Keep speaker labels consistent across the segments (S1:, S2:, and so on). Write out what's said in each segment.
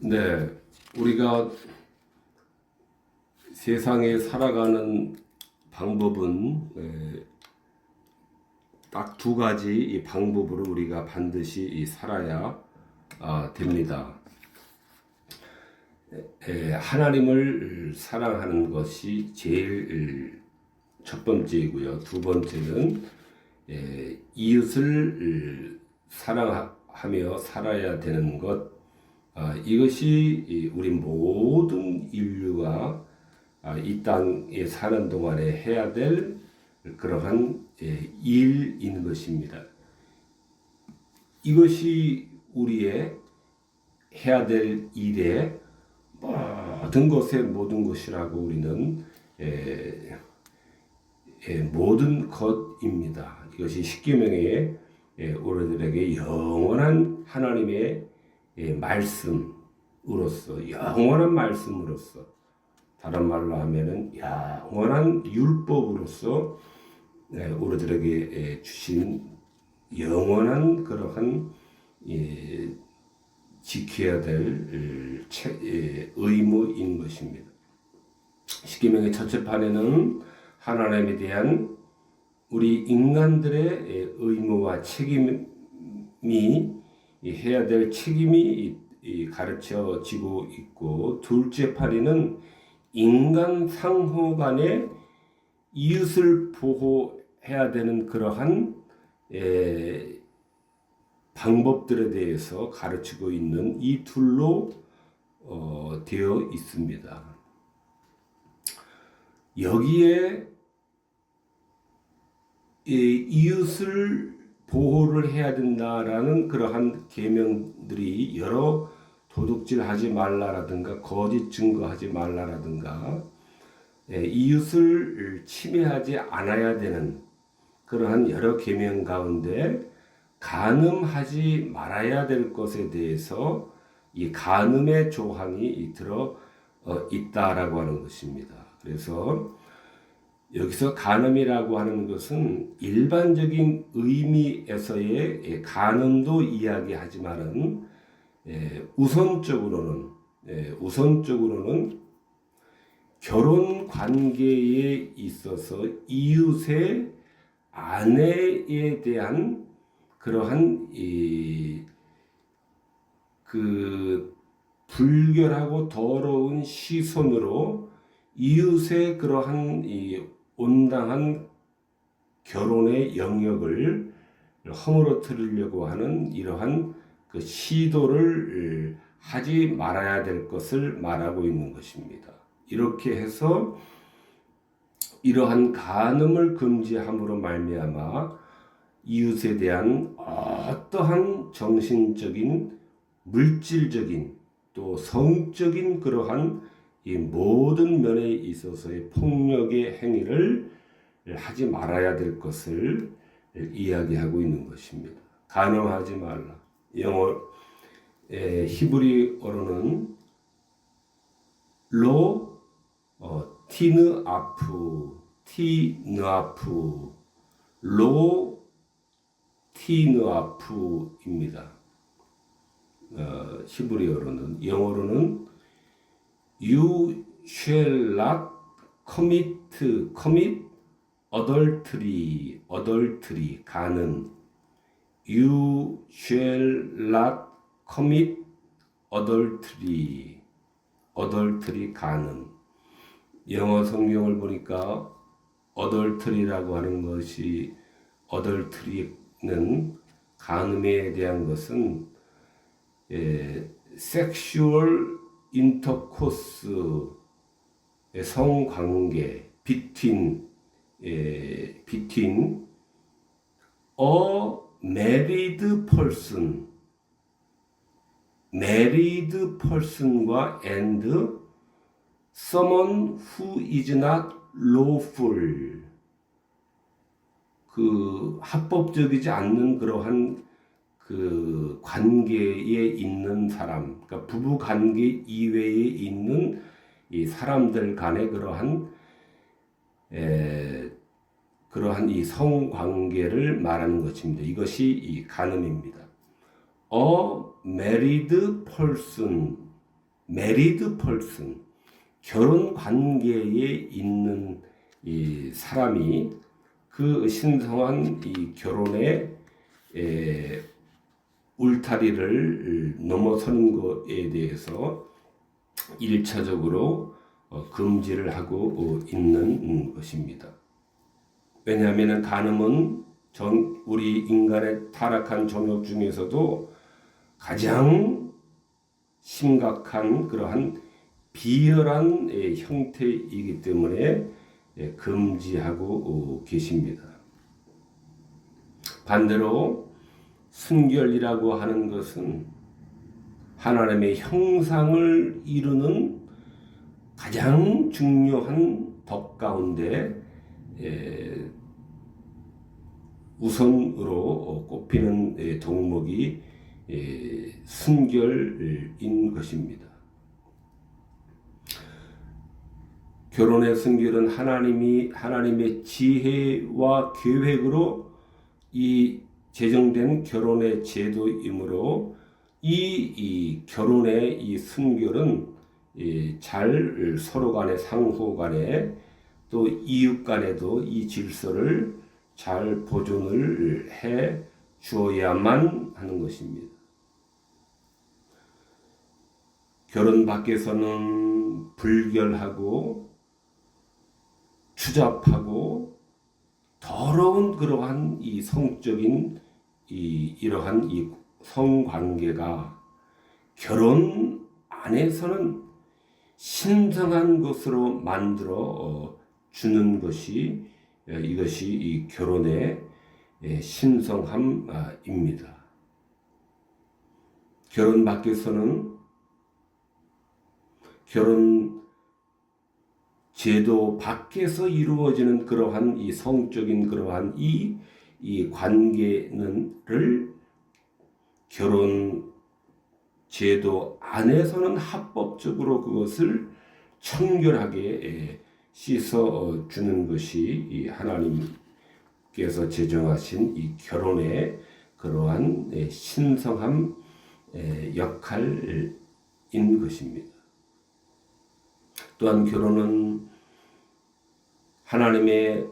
S1: 네, 우리가 세상에 살아가는 방법은 딱 두 가지 이 방법으로 우리가 반드시 살아야 됩니다. 하나님을 사랑하는 것이 제일 첫 번째이고요. 두 번째는 이웃을 사랑하며 살아야 되는 것. 이것이 우리 모든 인류가 이 땅에 사는 동안에 해야 될 그러한 일인 것입니다. 이것이 우리의 해야 될 일의 모든 것의 모든 것이라고 우리는 모든 것입니다. 이것이 십계명의 우리들에게 영원한 하나님의 말씀으로서, 영원한 말씀으로서, 다른 말로 하면은 영원한 율법으로서 우리들에게 주신 영원한 그러한 지켜야 될 의무인 것입니다. 십계명의 첫째 판에는 하나님에 대한 우리 인간들의 의무와 책임이 해야 될 책임이 가르쳐지고 있고, 둘째 판에는 인간 상호 간에 이웃을 보호해야 되는 그러한 방법들에 대해서 가르치고 있는 이 둘로 되어 있습니다. 여기에 이웃을 보호를 해야 된다라는 그러한 계명들이 여러 도둑질하지 말라라든가 거짓 증거하지 말라라든가 이웃을 침해하지 않아야 되는 그러한 여러 계명 가운데 간음하지 말아야 될 것에 대해서 이 간음의 조항이 들어 있다라고 하는 것입니다. 그래서 여기서 간음이라고 하는 것은 일반적인 의미에서의 간음도 이야기하지만은 우선적으로는 결혼 관계에 있어서 이웃의 아내에 대한 그러한 그 불결하고 더러운 시선으로 이웃의 그러한 온당한 결혼의 영역을 허물어뜨리려고 하는 이러한 그 시도를 하지 말아야 될 것을 말하고 있는 것입니다. 이렇게 해서 이러한 간음을 금지함으로 말미암아 이웃에 대한 어떠한 정신적인, 물질적인, 또 성적인 그러한 이 모든 면에 있어서의 폭력의 행위를 하지 말아야 될 것을 이야기하고 있는 것입니다. 간음하지 말라. 영어 히브리어로는 로 티느아프 로 티느아프입니다. 히브리어로는, 영어로는 You shall not commit adultery, 간음. You shall not commit adultery, 간음. 영어 성경을 보니까 adultery라고 하는 것이, adultery는 간음에 대한 것은 sexual intercourse, 성관계, between a married person과 and someone who is not lawful, 그 합법적이지 않는 그러한 그 관계에 있는 사람, 그러니까 부부 관계 이외에 있는 이 사람들 간의 그러한 이 성관계를 말하는 것입니다. 이것이 이 간음입니다. A married person, married person, 결혼 관계에 있는 이 사람이 그 신성한 이 결혼의 울타리를 넘어서는 것에 대해서 일차적으로 금지를 하고 있는 것입니다. 왜냐하면 간음은 우리 인간의 타락한 정욕 중에서도 가장 심각한 그러한 비열한 형태이기 때문에 금지하고 계십니다. 반대로 순결이라고 하는 것은 하나님의 형상을 이루는 가장 중요한 덕 가운데 우선으로 꼽히는 덕목이 순결인 것입니다. 결혼의 순결은 하나님의 지혜와 계획으로 이 제정된 결혼의 제도이므로 이 결혼의 이 순결은 잘 서로 간에 상호 간에 또 이웃 간에도 이 질서를 잘 보존을 해 주어야만 하는 것입니다. 결혼 밖에서는 불결하고 추잡하고 더러운 그러한 이 성적인 이러한 이 성관계가 결혼 안에서는 신성한 것으로 만들어 주는 것이 이것이 이 결혼의 신성함입니다. 결혼 밖에서는 결혼 제도 밖에서 이루어지는 그러한 이 성적인 그러한 이 관계를 결혼 제도 안에서는 합법적으로 그것을 청결하게 씻어 주는 것이 이 하나님께서 제정하신 이 결혼의 그러한 신성함 역할인 것입니다. 또한 결혼은 하나님의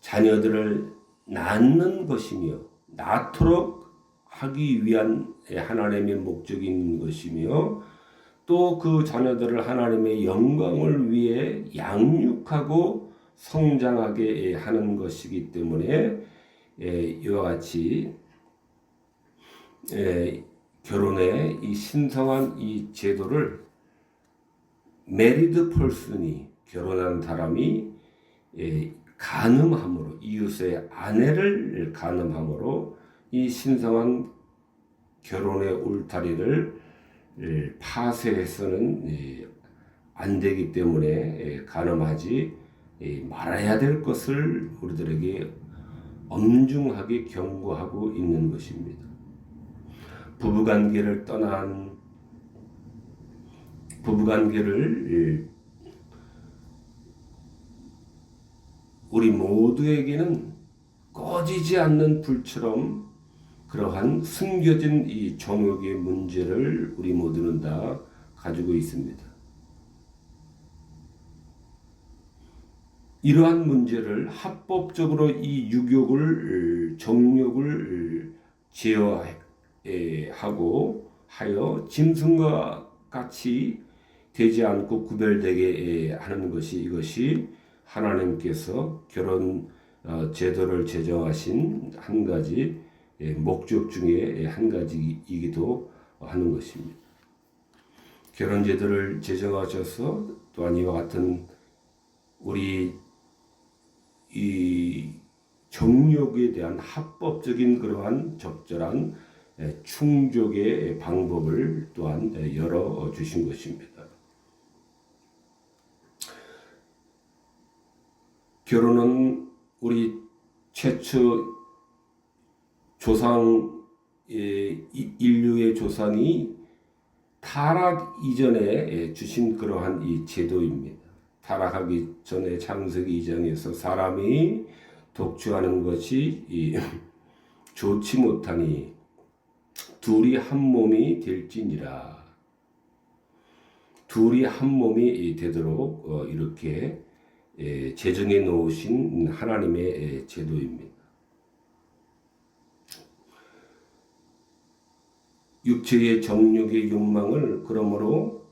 S1: 자녀들을 낳는 것이며 낳도록 하기 위한 하나님의 목적이 있는 것이며 또 그 자녀들을 하나님의 영광을 위해 양육하고 성장하게 하는 것이기 때문에 이와 같이 결혼의 이 신성한 이 제도를 메리드 펄슨이 결혼한 사람이 간음함으로 이웃의 아내를 간음함으로 이 신성한 결혼의 울타리를 파쇄해서는 안 되기 때문에 간음하지 말아야 될 것을 우리들에게 엄중하게 경고하고 있는 것입니다. 부부관계를 떠난 부부관계를 우리 모두에게는 꺼지지 않는 불처럼 그러한 숨겨진 이 정욕의 문제를 우리 모두는 다 가지고 있습니다. 이러한 문제를 합법적으로 이 유욕을 정욕을 제어하고 하여 짐승과 같이 되지 않고 구별되게 하는 것이 이것이 하나님께서 결혼 제도를 제정하신 한 가지 목적 중에 한 가지이기도 하는 것입니다. 결혼 제도를 제정하셔서 또한 이와 같은 우리 이 정욕에 대한 합법적인 그러한 적절한 충족의 방법을 또한 열어 주신 것입니다. 결혼은 우리 최초 조상 인류의 조상이 타락 이전에 주신 그러한 이 제도입니다. 타락하기 전에 창세기 2장에서 사람이 독주하는 것이 좋지 못하니 둘이 한 몸이 될지니라. 둘이 한 몸이 되도록 이렇게 제정해 놓으신 하나님의 제도입니다. 육체의 정욕의 욕망을 그러므로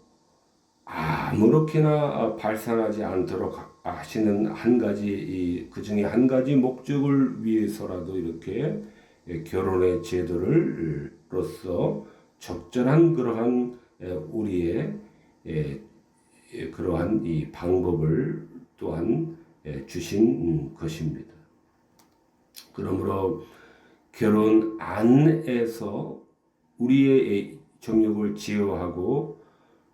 S1: 아무렇게나 발산하지 않도록 하시는 한 가지, 그 중에 한 가지 목적을 위해서라도 이렇게 결혼의 제도로서 적절한 그러한 우리의 그러한 이 방법을 또한 주신 것입니다. 그러므로 결혼 안에서 우리의 정욕을 제어하고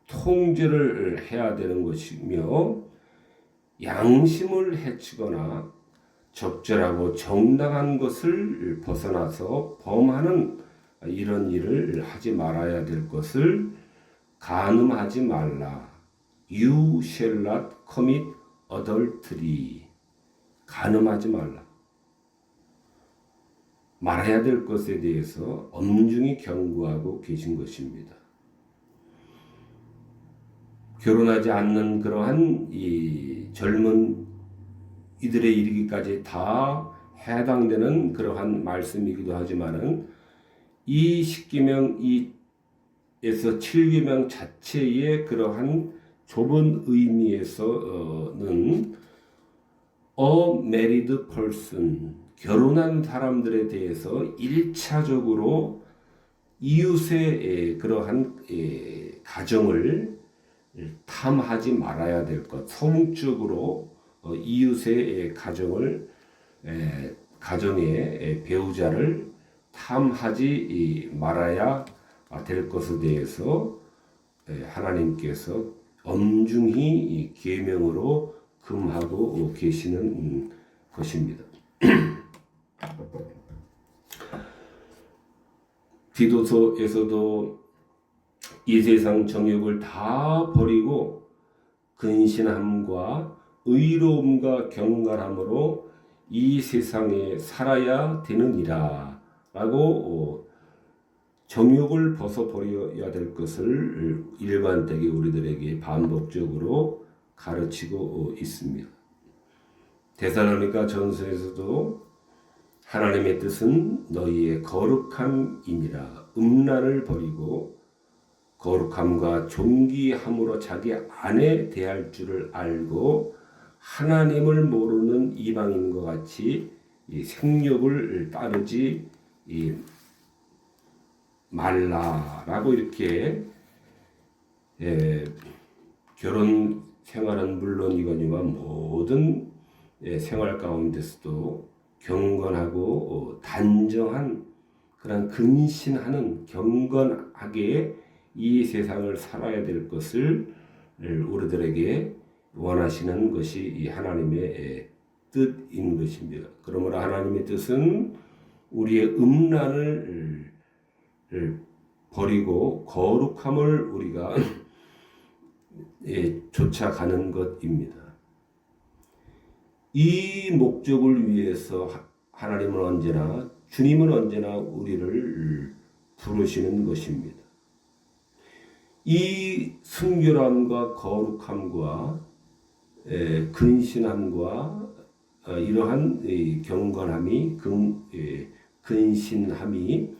S1: 통제를 해야 되는 것이며, 양심을 해치거나 적절하고 정당한 것을 벗어나서 범하는 이런 일을 하지 말아야 될 것을 간음하지 말라. You shall not commit adultery. 간음하지 말라. 말해야 될 것에 대해서 엄중히 경고하고 계신 것입니다. 결혼하지 않는 그러한 이 젊은 이들에 이르기까지 다 해당되는 그러한 말씀이기도 하지만은 이 10계명에서 7계명 자체의 그러한 좁은 의미에서는 a married person, 결혼한 사람들에 대해서 1차적으로 이웃의 그러한 가정을 탐하지 말아야 될 것, 성적으로 이웃의 가정을, 가정의 배우자를 탐하지 말아야 될 것에 대해서 하나님께서 엄중히 계명으로 금하고 계시는 것입니다. 디도서에서도 이 세상 정욕을 다 버리고 근신함과 의로움과 경건함으로 이 세상에 살아야 되느니라 라고 정욕을 벗어버려야 될 것을 일관되게 우리들에게 반복적으로 가르치고 있습니다. 데살로니가 전서에서도 하나님의 뜻은 너희의 거룩함이니라. 음란을 버리고 거룩함과 존귀함으로 자기 아내 대할 줄을 알고 하나님을 모르는 이방인과 같이 이 생욕을 따르지 말라라고 이렇게 결혼 생활은 물론이거니와 모든 생활 가운데서도 경건하고 단정한 그런 근신하는 경건하게 이 세상을 살아야 될 것을 우리들에게 원하시는 것이 이 하나님의 뜻인 것입니다. 그러므로 하나님의 뜻은 우리의 음란을 버리고 거룩함을 우리가 쫓아가는 것입니다. 이 목적을 위해서 하나님은 언제나, 주님은 언제나 우리를 부르시는 것입니다. 이 순결함과 거룩함과 근신함과 이러한 경건함이, 근신함이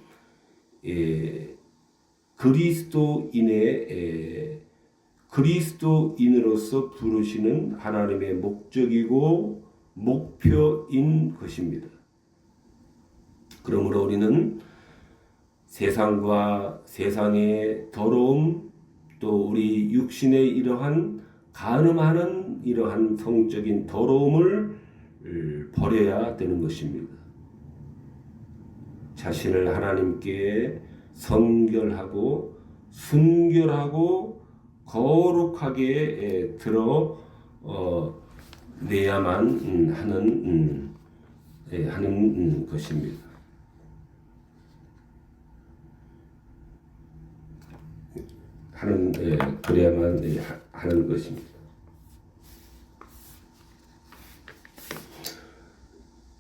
S1: 그리스도인으로서 부르시는 하나님의 목적이고 목표인 것입니다. 그러므로 우리는 세상과 세상의 더러움, 또 우리 육신의 이러한 간음하는 이러한 성적인 더러움을 버려야 되는 것입니다. 자신을 하나님께 성결하고 순결하고 거룩하게 드러 내야만 하는 것입니다. 그래야만 하는 것입니다.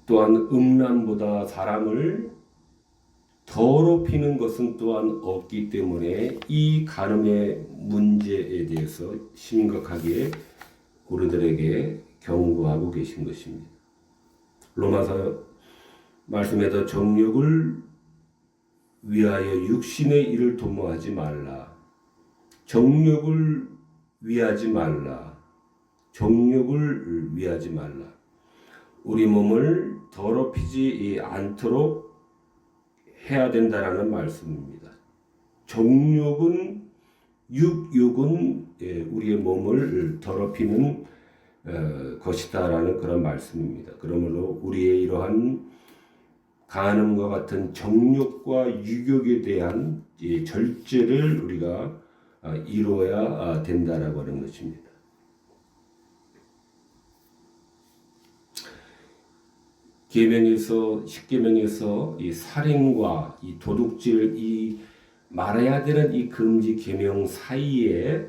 S1: 또한 음란보다 사람을 더 더럽히는 것은 또한 없기 때문에 이 간음의 문제에 대해서 심각하게 우리들에게 경고하고 계신 것입니다. 로마서 말씀에도 정욕을 위하여 육신의 일을 도모하지 말라. 정욕을 위하지 말라. 정욕을 위하지 말라. 우리 몸을 더럽히지 않도록 해야 된다라는 말씀입니다. 정욕은 육욕은 우리의 몸을 더럽히는 것이다라는 그런 말씀입니다. 그러므로 우리의 이러한 간음과 같은 정욕과 육욕에 대한 절제를 우리가 이루어야 된다라고 하는 것입니다. 계명에서 10계명에서 이 살인과 이 도둑질 이 말아야 되는 이 금지 계명 사이에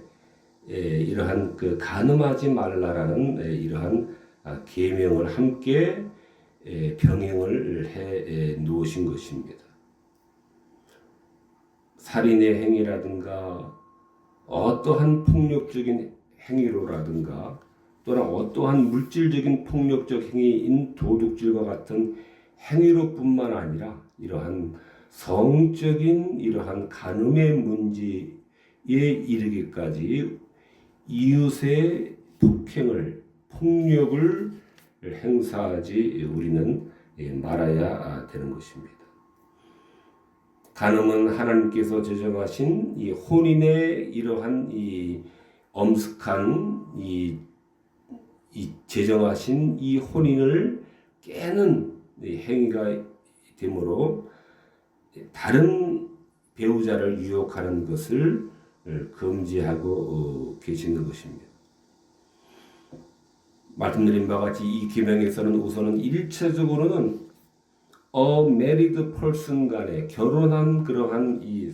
S1: 이러한 그 간음하지 말라라는 이러한 계명을 함께 병행을 해 놓으신 것입니다. 살인의 행위라든가 어떠한 폭력적인 행위로라든가 또는 어떠한 물질적인 폭력적 행위인 도둑질과 같은 행위로뿐만 아니라 이러한 성적인 이러한 간음의 문제에 이르기까지 이웃의 폭력을 행사하지 우리는 말아야 되는 것입니다. 간음은 하나님께서 제정하신 이 혼인의 이러한 이 엄숙한 이 제정하신 이 혼인을 깨는 행위가 되므로 다른 배우자를 유혹하는 것을 금지하고 계시는 것입니다. 말씀드린 바와 같이 이 계명에서는 우선은 1차적으로는 married person 간에 결혼한 그러한 이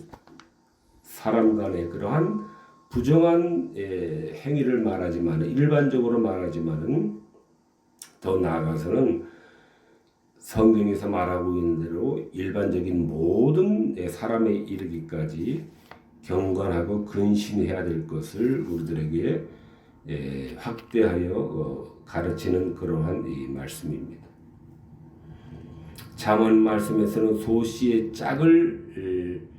S1: 사람 간에 그러한 부정한 행위를 말하지만 일반적으로 말하지만은 더 나아가서는 성경에서 말하고 있는 대로 일반적인 모든 사람에 이르기까지 경건하고 근신해야 될 것을 우리들에게 확대하여 가르치는 그러한 이 말씀입니다. 잠언 말씀에서는 소시의 짝을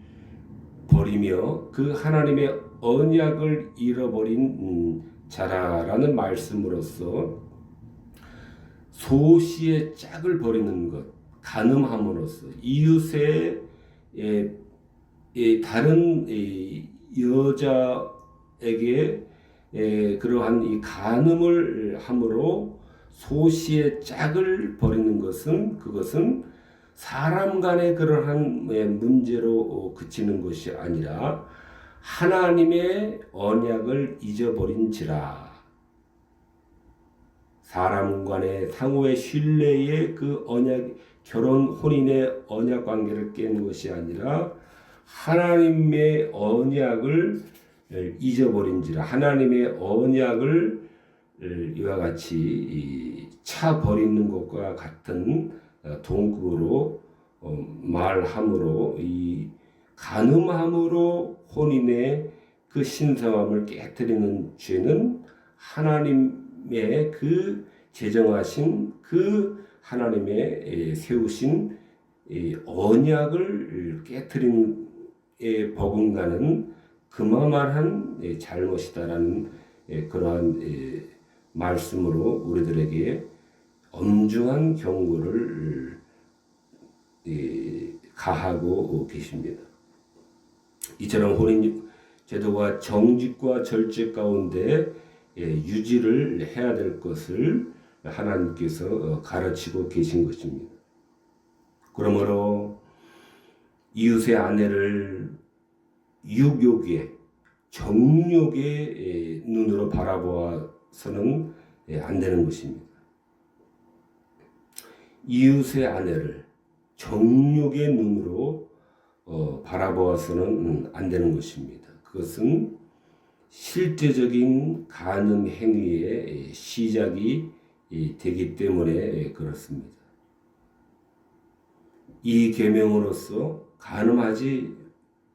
S1: 버리며 그 하나님의 언약을 잃어버린 자라라는 말씀으로서 소시의 짝을 버리는 것, 간음함으로써 이웃의 다른 여자에게 그러한 이 간음을 함으로 소시의 짝을 버리는 것은 그것은 사람 간의 그러한 문제로 그치는 것이 아니라 하나님의 언약을 잊어버린지라. 사람 간의 상호의 신뢰의 그 언약, 결혼 혼인의 언약 관계를 깬 것이 아니라 하나님의 언약을 잊어버린지라. 하나님의 언약을 이와 같이 차 버리는 것과 같은 동급으로 말함으로 이 간음함으로 혼인의 그 신성함을 깨뜨리는 죄는 하나님의 그 제정하신 그 하나님의 세우신 언약을 깨뜨린 버금가는 그만한 잘못이다라는 그러한 말씀으로 우리들에게 엄중한 경고를 가하고 계십니다. 이처럼 혼인 제도가 정직과 절제 가운데 유지를 해야 될 것을 하나님께서 가르치고 계신 것입니다. 그러므로 이웃의 아내를 육욕의 정욕의 눈으로 바라보아서는 안 되는 것입니다. 이웃의 아내를 정욕의 눈으로 바라보아서는 안 되는 것입니다. 그것은 실제적인 간음 행위의 시작이 되기 때문에 그렇습니다. 이 계명으로서 간음하지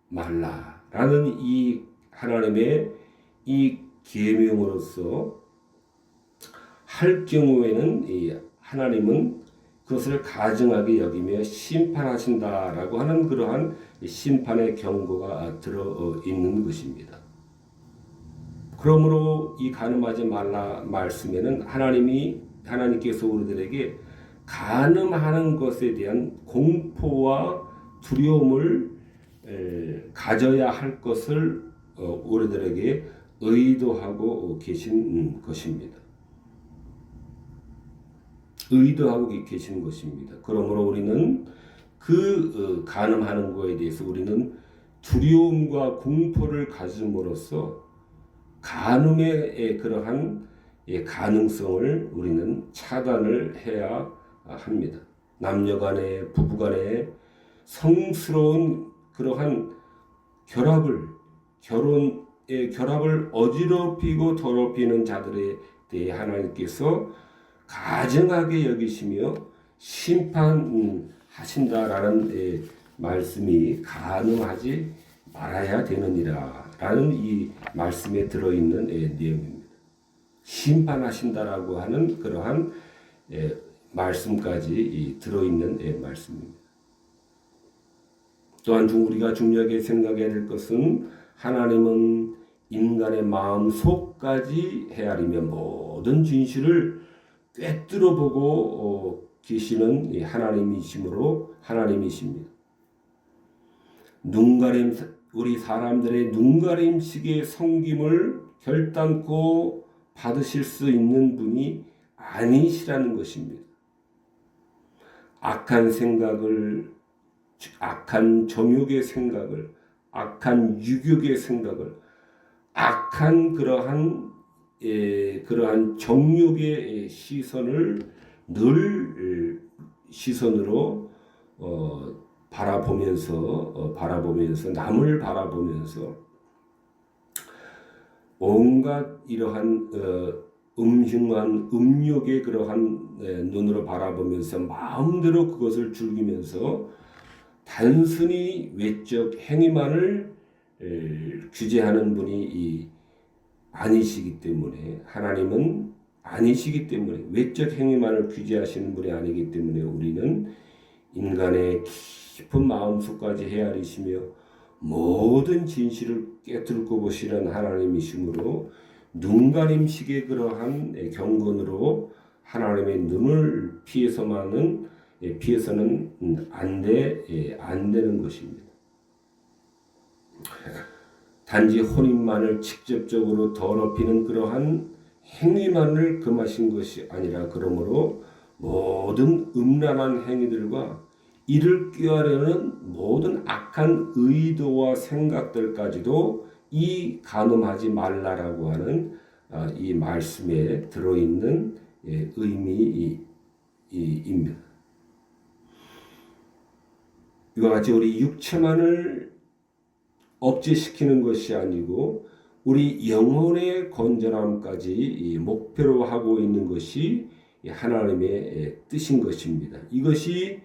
S1: 말라라는 이 하나님의 이 계명으로서 할 경우에는 이 하나님은 그것을 가증하게 여기며 심판하신다라고 하는 그러한 심판의 경고가 들어 있는 것입니다. 그러므로 이 간음하지 말라 말씀에는 하나님께서 우리들에게 간음하는 것에 대한 공포와 두려움을 가져야 할 것을 우리들에게 의도하고 계신 것입니다. 의도하고 계시는 것입니다. 그러므로 우리는 그 간음하는 것에 대해서 우리는 두려움과 공포를 가짐으로써 간음의 그러한 가능성을 우리는 차단을 해야 합니다. 남녀간에 부부간에 성스러운 그러한 결혼의 결합을 어지럽히고 더럽히는 자들에 대해 하나님께서 가증하게 여기시며 심판하신다라는 말씀이 간음하지 말아야 되느니라 라는 이 말씀에 들어있는 내용입니다. 심판하신다라고 하는 그러한 말씀까지 들어있는 말씀입니다. 또한 우리가 중요하게 생각해야 될 것은 하나님은 인간의 마음 속까지 헤아리며 모든 진실을 꿰뚫어 보고 계시는 하나님이십니다. 우리 사람들의 눈가림식의 섬김을 결단코 받으실 수 있는 분이 아니시라는 것입니다. 악한 생각을, 악한 정욕의 생각을, 악한 유욕의 생각을, 악한 그러한 정욕의 시선을 늘 시선으로 바라보면서 남을 바라보면서 온갖 이러한 음흉한 음욕의 그러한 눈으로 바라보면서 마음대로 그것을 즐기면서 단순히 외적 행위만을 규제하는 분이 아니시기 때문에, 하나님은 아니시기 때문에, 외적 행위만을 규제하시는 분이 아니기 때문에 우리는 인간의 깊은 마음속까지 헤아리시며 모든 진실을 깨뚫고 보시는 하나님이시므로 눈가림식의 그러한 경건으로 하나님의 눈을 피해서는 안 되는 것입니다. 단지 혼인만을 직접적으로 더럽히는 그러한 행위만을 금하신 것이 아니라, 그러므로 모든 음란한 행위들과 이를 꾀하려는 모든 악한 의도와 생각들까지도 이 간음하지 말라라고 하는 이 말씀에 들어있는 의미입니다. 이와 같이 우리 육체만을 억제시키는 것이 아니고 우리 영혼의 건전함까지 목표로 하고 있는 것이 하나님의 뜻인 것입니다. 이것이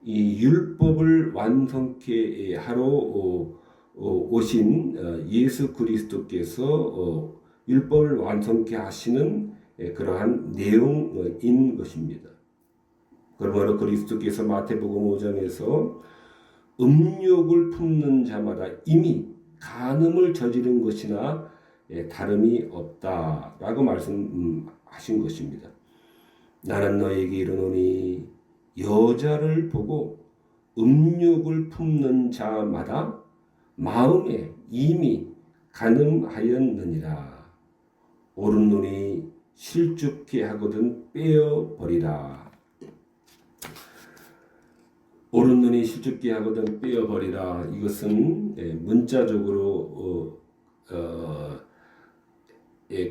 S1: 이 율법을 완성케 하러 오신 예수 그리스도께서 율법을 완성케 하시는 그러한 내용인 것입니다. 그러므로 그리스도께서 마태복음 5장에서 음욕을 품는 자마다 이미 간음을 저지른 것이나 다름이 없다라고 말씀하신 것입니다. 나는 너에게 이르노니 여자를 보고 음욕을 품는 자마다 마음에 이미 간음하였느니라. 오른 눈이 실족케 하거든 빼어버리라. 오른 눈이 실족케 하거든 빼어버리라. 이것은 문자적으로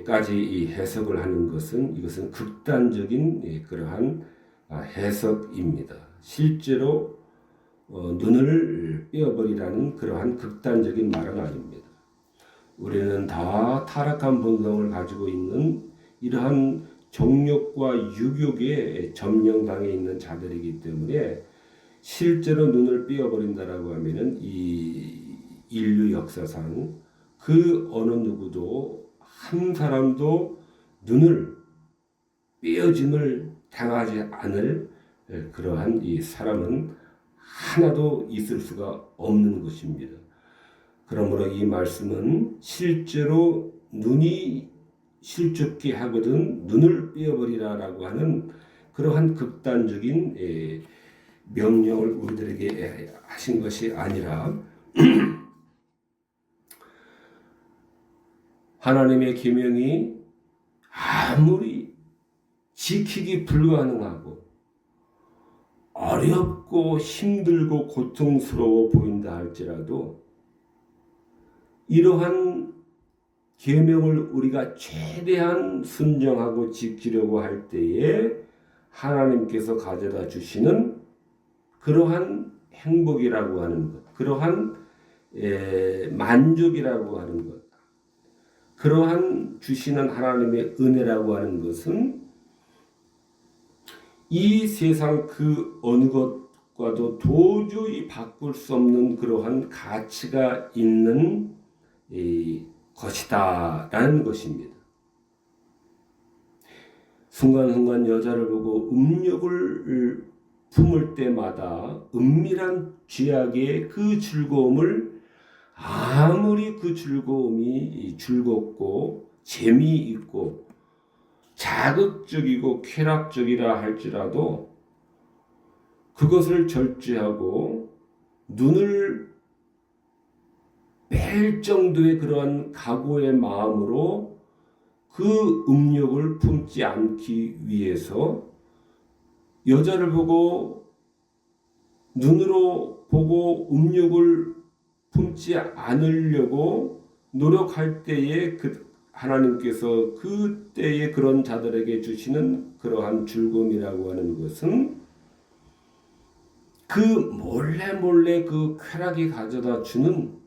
S1: 까지 해석을 하는 것은, 이것은 극단적인 그러한 해석입니다. 실제로 눈을 빼어버리라는 그러한 극단적인 말은 아닙니다. 우리는 다 타락한 본성을 가지고 있는 이러한 정욕과 유욕에 점령당해 있는 자들이기 때문에 실제로 눈을 삐어버린다라고 하면은 이 인류 역사상 그 어느 누구도 한 사람도 눈을 삐어짐을 당하지 않을 그러한 이 사람은 하나도 있을 수가 없는 것입니다. 그러므로 이 말씀은 실제로 눈이 실족게 하거든 눈을 삐어버리라라고 하는 그러한 극단적인 명령을 우리들에게 하신 것이 아니라 하나님의 계명이 아무리 지키기 불가능하고 어렵고 힘들고 고통스러워 보인다 할지라도 이러한 계명을 우리가 최대한 순종하고 지키려고 할 때에 하나님께서 가져다 주시는 그러한 행복이라고 하는 것, 그러한 만족이라고 하는 것, 그러한 주시는 하나님의 은혜라고 하는 것은 이 세상 그 어느 것과도 도저히 바꿀 수 없는 그러한 가치가 있는 것이다라는 것입니다. 순간순간 여자를 보고 음욕을 품을 때마다 은밀한 죄악의 그 즐거움을 아무리 그 즐거움이 즐겁고 재미있고 자극적이고 쾌락적이라 할지라도 그것을 절제하고 눈을 뺄 정도의 그러한 각오의 마음으로 그 음욕을 품지 않기 위해서 여자를 보고 눈으로 보고 음욕을 품지 않으려고 노력할 때에 그 하나님께서 그때에 그런 자들에게 주시는 그러한 즐거움이라고 하는 것은 그 몰래 그 쾌락이 가져다 주는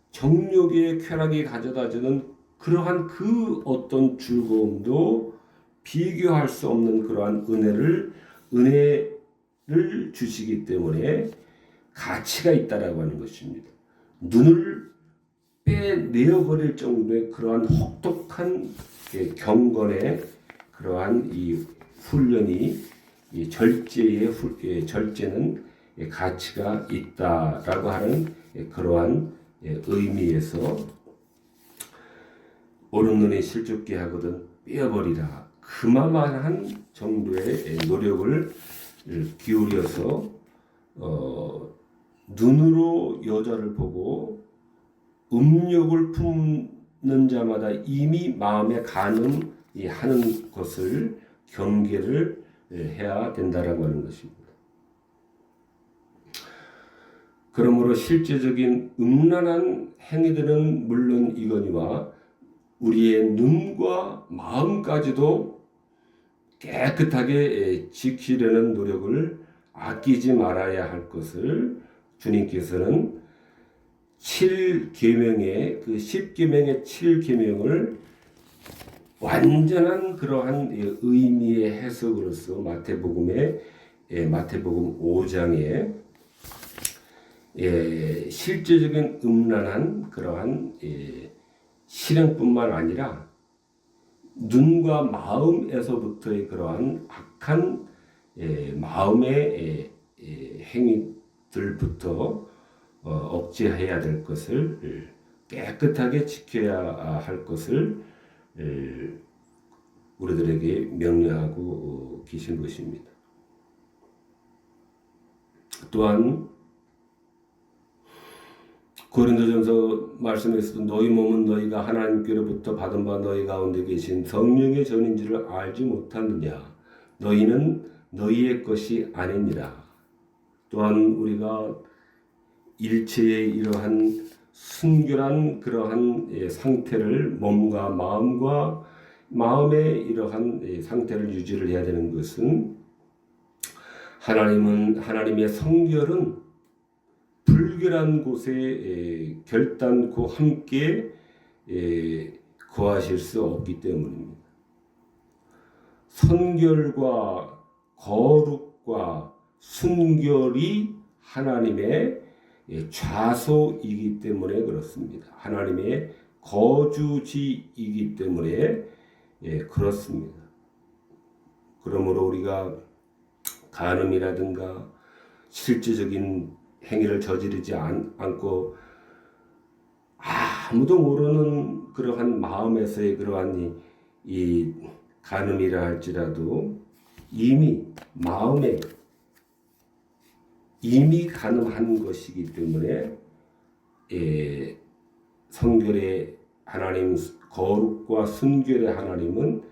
S1: 정욕의 쾌락이 가져다 주는 그러한 그 어떤 즐거움도 비교할 수 없는 그러한 은혜를 주시기 때문에 가치가 있다라고 하는 것입니다. 눈을 빼내어버릴 정도의 그러한 혹독한 경건의 그러한 이 훈련이 이 절제는 가치가 있다라고 하는 그러한 의미에서 오른 눈에 실족게 하거든 빼어버리라 그만한 정도의 노력을 기울여서 눈으로 여자를 보고 음욕을 품는 자마다 이미 마음에 간음하는 것을 경계를 해야 된다라고 하는 것입니다. 그러므로 실제적인 음란한 행위들은 물론 이거니와 우리의 눈과 마음까지도 깨끗하게 지키려는 노력을 아끼지 말아야 할 것을 주님께서는 7계명의 그 10계명의 7계명을 완전한 그러한 의미의 해석으로서 마태복음 5장에 실제적인 음란한 그러한 실행뿐만 아니라 눈과 마음에서부터의 그러한 악한 마음의 행위들부터 억제해야 될 것을 깨끗하게 지켜야 할 것을 우리들에게 명령하고 계신 것입니다. 또한 고린도전서 말씀에서도 너희 몸은 너희가 하나님께로부터 받은 바 너희 가운데 계신 성령의 전인지를 알지 못하느냐 너희는 너희의 것이 아니니라. 또한 우리가 일체의 이러한 순결한 그러한 상태를 몸과 마음의 이러한 상태를 유지를 해야 되는 것은 하나님의 성결은 불결한 곳에 결단코 함께 거하실 수 없기 때문입니다. 선결과 거룩과 순결이 하나님의 좌소이기 때문에 그렇습니다. 하나님의 거주지이기 때문에 그렇습니다. 그러므로 우리가 간음이라든가 실제적인 행위를 저지르지 않고 아무도 모르는 그러한 마음에서의 그러한 이 간음이라 할지라도 이미 마음에 이미 간음한 것이기 때문에 성결의 하나님, 거룩과 순결의 하나님은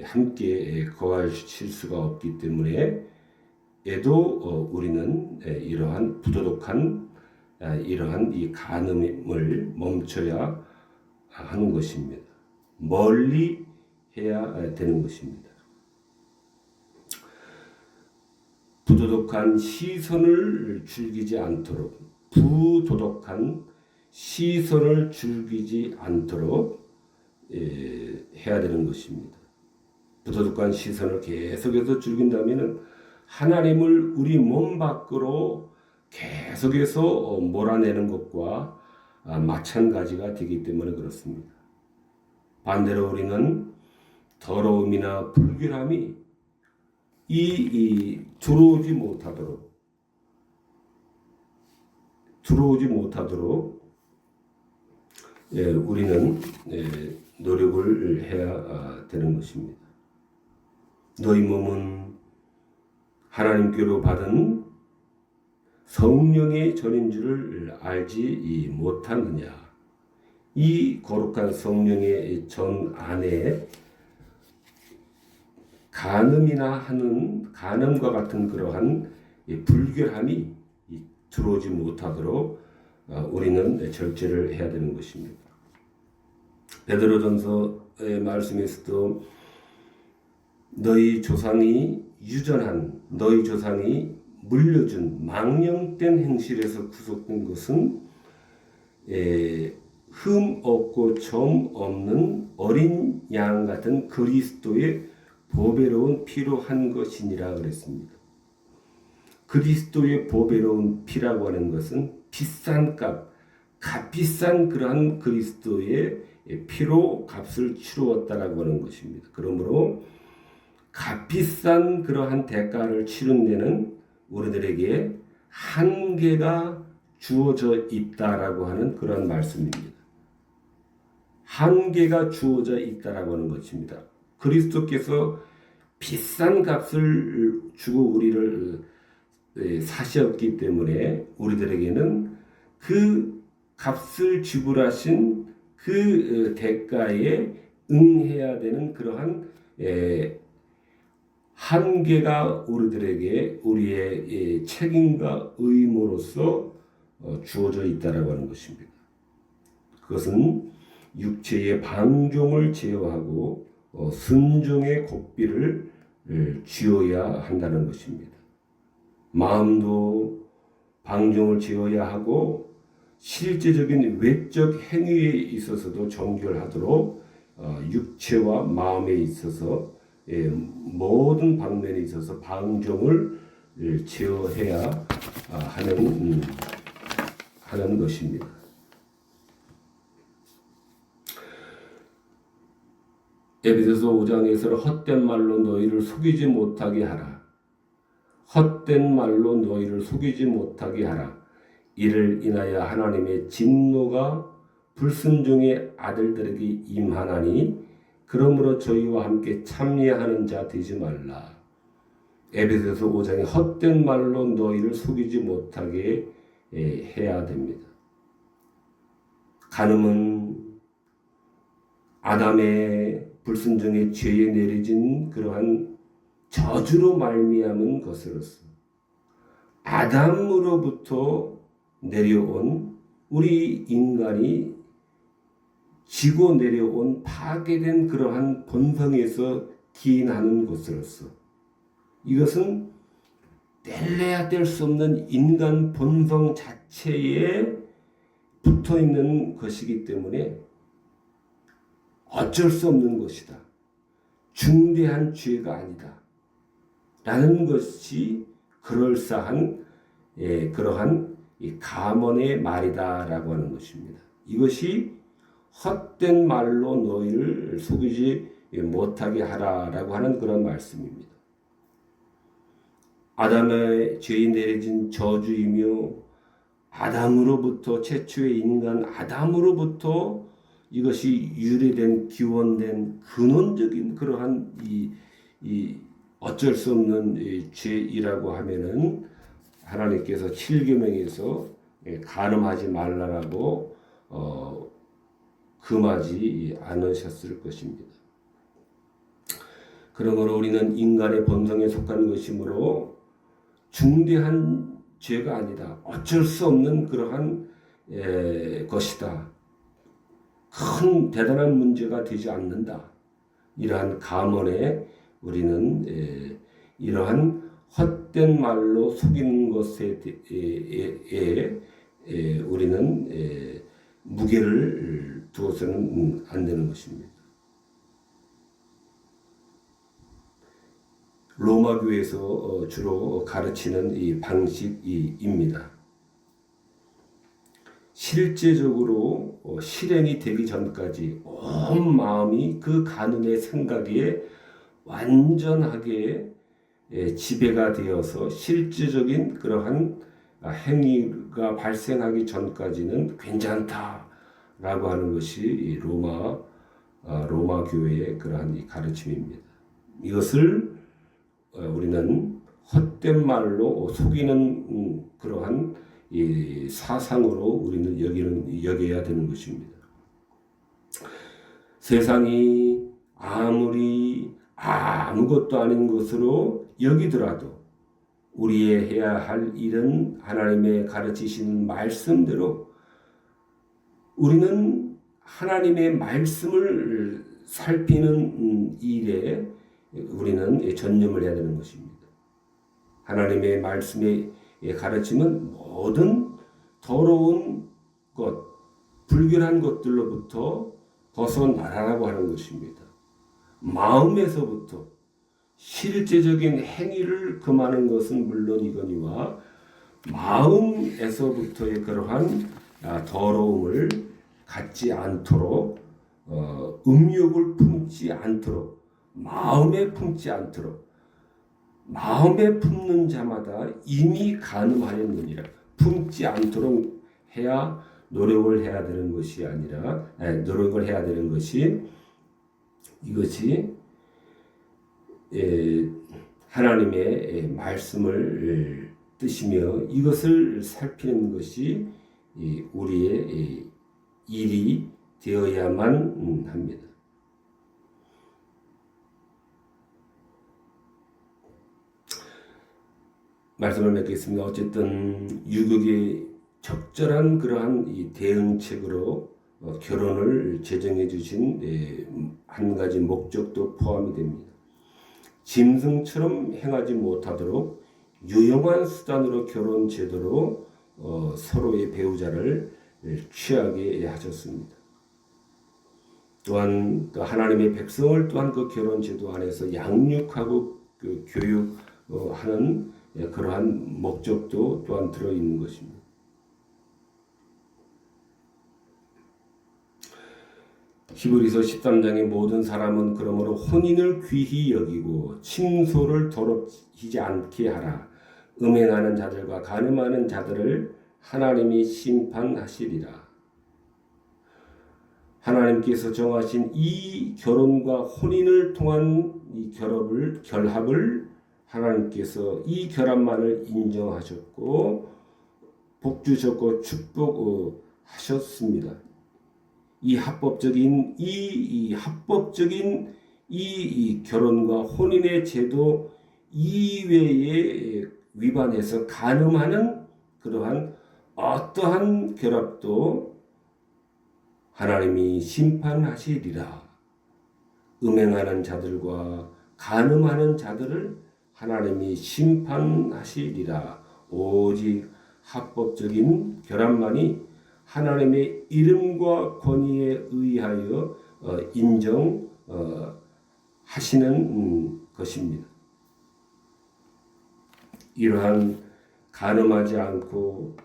S1: 함께 거하실 수가 없기 때문에 우리는 이러한 부도덕한 이러한 이 간음을 멈춰야 하는 것입니다. 멀리 해야 되는 것입니다. 부도덕한 시선을 즐기지 않도록 부도덕한 시선을 즐기지 않도록 해야 되는 것입니다. 부도덕한 시선을 계속해서 즐긴다면 하나님을 우리 몸 밖으로 계속해서 몰아내는 것과 마찬가지가 되기 때문에 그렇습니다. 반대로 우리는 더러움이나 불결함이 들어오지 못하도록 우리는 노력을 해야 되는 것입니다. 너희 몸은 하나님께로 받은 성령의 전인 줄을 알지 못하느냐. 이 거룩한 성령의 전 안에 간음과 같은 그러한 불결함이 들어오지 못하도록 우리는 절제를 해야 되는 것입니다. 베드로전서의 말씀에서도 너희 조상이 물려준 망령된 행실에서 구속된 것은 흠 없고 점 없는 어린 양 같은 그리스도의 보배로운 피로 한 것이니라 그랬습니다. 그리스도의 보배로운 피라고 하는 것은 비싼 값비싼 그러한 그리스도의 피로 값을 치루었다라고 하는 것입니다. 그러므로 값비싼 그러한 대가를 치른 데는 우리들에게 한계가 주어져 있다라고 하는 그런 말씀입니다. 한계가 주어져 있다라고 하는 것입니다. 그리스도께서 비싼 값을 주고 우리를 사셨기 때문에 우리들에게는 그 값을 지불하신 그 대가에 응해야 되는 그러한 한계가 우리의 책임과 의무로서 주어져 있다라고 하는 것입니다. 그것은 육체의 방종을 제어하고 순종의 고삐를 쥐어야 한다는 것입니다. 마음도 방종을 지어야 하고 실제적인 외적 행위에 있어서도 정결하도록 육체와 마음에 있어서 모든 방면에 있어서 방종을 제어해야 하는 것입니다. 에베소서 5장에서는 헛된 말로 너희를 속이지 못하게 하라. 헛된 말로 너희를 속이지 못하게 하라. 이를 인하여 하나님의 진노가 불순종의 아들들에게 임하나니 그러므로 저희와 함께 참여하는 자 되지 말라. 에베소서 5장에 헛된 말로 너희를 속이지 못하게 해야 됩니다. 간음은 아담의 불순종의 죄에 내려진 그러한 저주로 말미암은 것으로서 아담으로부터 내려온 우리 인간이 지고 내려온 파괴된 그러한 본성에서 기인하는 것으로서 이것은 뗄래야 뗄 수 없는 인간 본성 자체에 붙어 있는 것이기 때문에 어쩔 수 없는 것이다. 중대한 죄가 아니다. 라는 것이 그럴싸한 그러한 이 감언의 말이다라고 하는 것입니다. 이것이 헛된 말로 너희를 속이지 못하게 하라라고 하는 그런 말씀입니다. 아담의 죄에 내려진 저주이며 아담으로부터 최초의 인간 아담으로부터 이것이 유래된 기원된 근원적인 그러한 이 어쩔 수 없는 이 죄이라고 하면은 하나님께서 7계명에서 간음하지 말라라고 금하지 않으셨을 것입니다. 그러므로 우리는 인간의 본성에 속한 것이므로 중대한 죄가 아니다. 어쩔 수 없는 그러한 것이다. 큰 대단한 문제가 되지 않는다. 이러한 감언에 우리는 이러한 헛된 말로 속이는 것에 우리는 무게를 두어서는 안 되는 것입니다. 로마 교회에서 주로 가르치는 이 방식입니다. 실제적으로 실행이 되기 전까지 온 마음이 그 간음의 생각에 완전하게 지배가 되어서 실제적인 그러한 행위가 발생하기 전까지는 괜찮다라고 하는 것이 로마 교회의 그러한 이 가르침입니다. 이것을 우리는 헛된 말로 속이는 그러한 이 사상으로 우리는 여겨야 되는 것입니다. 세상이 아무리 아무것도 아닌 것으로 여기더라도 우리의 해야 할 일은 하나님의 가르치신 말씀대로 우리는 하나님의 말씀을 살피는 일에 우리는 전념을 해야 되는 것입니다. 하나님의 말씀의 가르침은 모든 더러운 것, 불결한 것들로부터 벗어나라고 하는 것입니다. 마음에서부터 실제적인 행위를 금하는 것은 물론이거니와 마음에서부터의 그러한 더러움을 갖지 않도록 음욕을 품지 않도록 마음에 품지 않도록 마음에 품는 자마다 이미 간음하였느니라. 품지 않도록 해야 노력을 해야 되는 것이 아니라 노력을 해야 되는 것이 이것이 하나님의 말씀을 뜻이며 이것을 살피는 것이 우리의 일이 되어야만 합니다. 말씀을 맺겠습니다. 어쨌든 유교의 적절한 그러한 이 대응책으로 결혼을 제정해 주신 한 가지 목적도 포함이 됩니다. 짐승처럼 행하지 못하도록 유용한 수단으로 결혼 제도로 서로의 배우자를 취하게 하셨습니다. 또한 하나님의 백성을 또한 그 결혼 제도 안에서 양육하고 교육하는 그러한 목적도 또한 들어있는 것입니다. 히브리서 13장의 모든 사람은 그러므로 혼인을 귀히 여기고 침소를 더럽히지 않게 하라. 음행하는 자들과 간음하는 자들을 하나님이 심판하시리라. 하나님께서 정하신 이 결혼과 혼인을 통한 이 결합을 하나님께서 이 결합만을 인정하셨고 복 주셨고 축복하셨습니다. 이 합법적인 이 결혼과 혼인의 제도 이외에 위반해서 간음하는 그러한 어떠한 결합도 하나님이 심판하시리라. 음행하는 자들과 간음하는 자들을 하나님이 심판하시리라. 오직 합법적인 결합만이 하나님의 이름과 권위에 의하여 인정하시는 것입니다. 이러한 간음하지 않고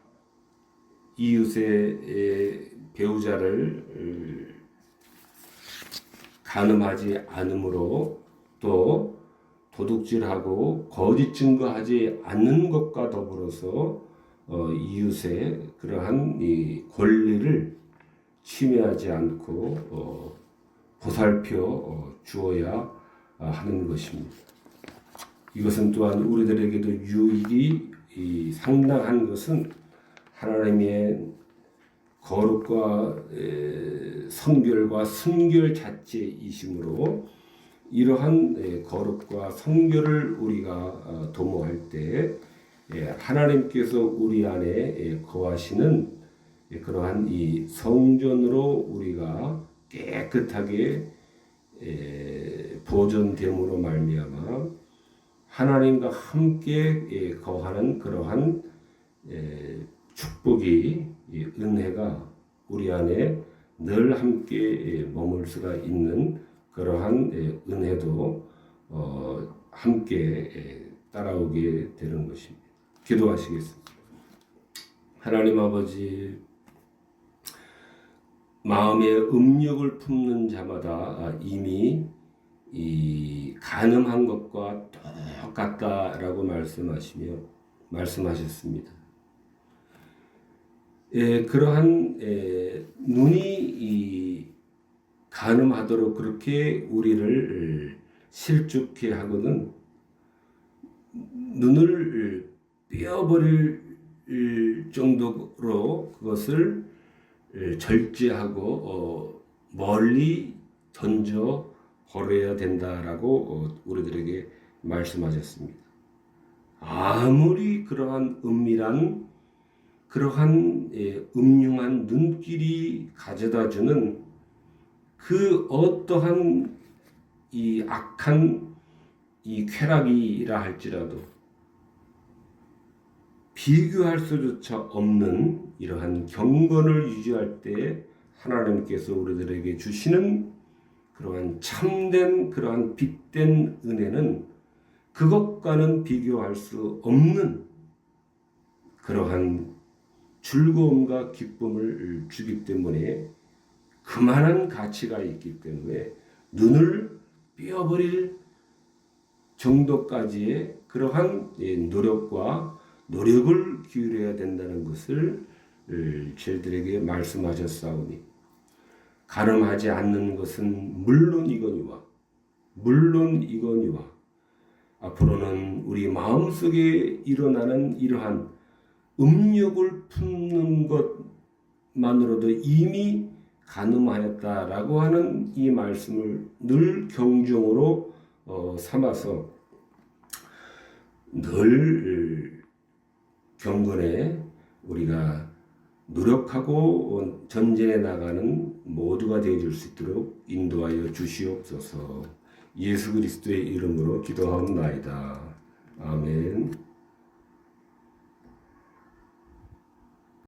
S1: 이웃의 배우자를 간음하지 않으므로 또 도둑질하고 거짓 증거하지 않는 것과 더불어서 이웃의 그러한 이 권리를 침해하지 않고 보살펴 주어야 하는 것입니다. 이것은 또한 우리들에게도 유익이 상당한 것은 하나님의 거룩과 성결과 순결 자체이시므로 이러한 거룩과 성결을 우리가 도모할 때 하나님께서 우리 안에 거하시는 그러한 이 성전으로 우리가 깨끗하게 보존됨으로 말미암아 하나님과 함께 거하는 그러한 축복이 은혜가 우리 안에 늘 함께 머물 수가 있는 그러한 은혜도 함께 따라오게 되는 것입니다. 기도하시겠습니다. 하나님 아버지, 마음의 음욕을 품는 자마다 이미 이 간음한 것과 똑같다라고 말씀하셨습니다. 그러한 눈이 간음하도록 그렇게 우리를 실족해 하고는 눈을 빼어버릴 정도로 그것을 절제하고 멀리 던져 버려야 된다라고 우리들에게 말씀하셨습니다. 아무리 그러한 은밀한 그러한 음흉한 눈길이 가져다주는 그 어떠한 이 악한 이 쾌락이라 할지라도 비교할 수조차 없는 이러한 경건을 유지할 때 하나님께서 우리들에게 주시는 그러한 참된 그러한 빛된 은혜는 그것과는 비교할 수 없는 그러한 즐거움과 기쁨을 주기 때문에 그만한 가치가 있기 때문에 눈을 삐어버릴 정도까지의 그러한 노력과 노력을 기울여야 된다는 것을 저희들에게 말씀하셨사오니 간음하지 않는 것은 물론이거니와 앞으로는 우리 마음속에 일어나는 이러한 음욕을 품는 것만으로도 이미 간음하였다라고 하는 이 말씀을 늘 경종으로 삼아서 늘 경건에 우리가 노력하고 전진해 나가는 모두가 되어줄 수 있도록 인도하여 주시옵소서. 예수 그리스도의 이름으로 기도하옵나이다. 아멘.